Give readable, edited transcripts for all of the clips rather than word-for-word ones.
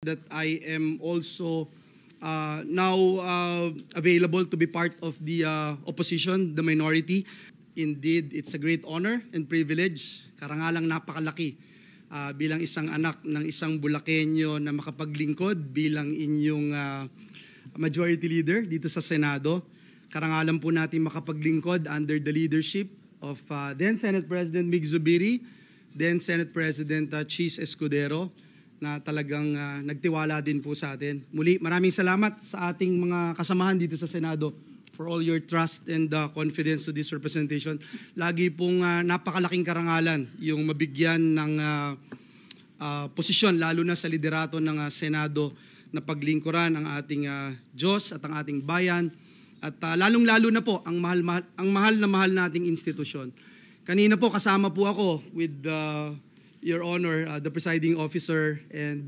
that I am also now available to be part of the opposition, the minority. Indeed, it's a great honor and privilege, karangalang napakalaki bilang isang anak ng isang Bulakenyo na makapaglingkod bilang inyong majority leader dito sa Senado. Karangalan po natin makapaglingkod under the leadership of then Senate President Mig Zubiri, then Senate President Chis Escudero, na talagang nagtiwala din po sa atin. Muli, maraming salamat sa ating mga kasamahan dito sa Senado for all your trust and confidence to this representation. Lagi pong napakalaking karangalan yung mabigyan ng posisyon, lalo na sa liderato ng Senado, na paglingkuran ang ating Diyos at ang ating bayan, at lalong-lalo na po ang mahal na mahal nating institusyon. Kanina po kasama po ako with Your Honor, the presiding officer and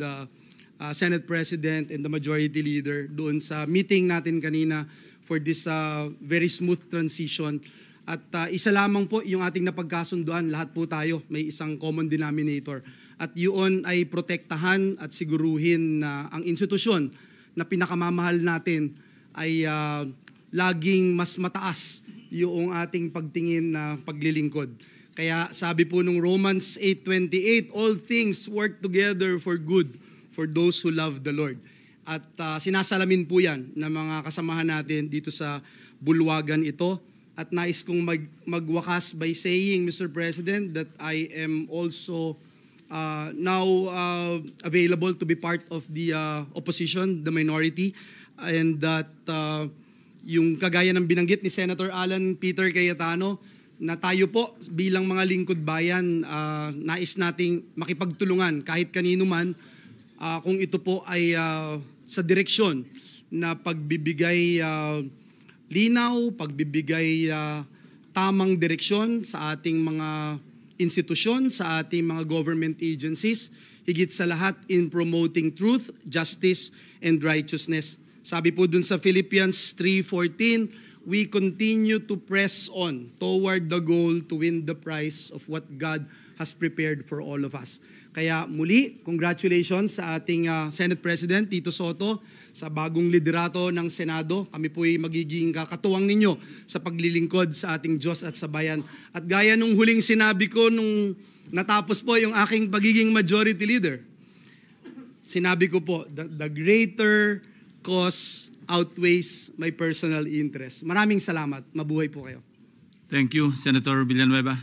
Senate President and the Majority Leader doon sa meeting natin kanina for this very smooth transition. At isa lamang po yung ating napagkasunduan, lahat po tayo may isang common denominator. At yun ay protektahan at siguruhin na ang institusyon na pinakamamahal natin ay laging mas mataas yung ating pagtingin na paglilingkod. Kaya sabi po nung Romans 8:28, all things work together for good for those who love the Lord. At sinasalamin po yan ng mga kasamahan natin dito sa bulwagan ito. At nais kong magwakas by saying, Mr. President, that I am also now available to be part of the opposition, the minority, and that yung kagaya ng binanggit ni Senator Alan Peter Cayetano, na tayo po bilang mga lingkod bayan, nais nating makipagtulungan kahit kanino man kung ito po ay sa direksyon na pagbibigay linaw, pagbibigay tamang direksyon sa ating mga institusyon, sa ating mga government agencies, higit sa lahat in promoting truth, justice, and righteousness. Sabi po dun sa Philippians 3:14, we continue to press on toward the goal to win the prize of what God has prepared for all of us. Kaya muli, congratulations sa ating Senate President Tito Soto sa bagong liderato ng Senado. Kami po ay magiging kakatuwang ninyo sa paglilingkod sa ating Diyos at sa bayan. At gaya nung huling sinabi ko nung natapos po yung aking pagiging majority leader, sinabi ko po, the greater cause outweighs my personal interest. Maraming salamat. Mabuhay po kayo. Thank you, Senator Villanueva.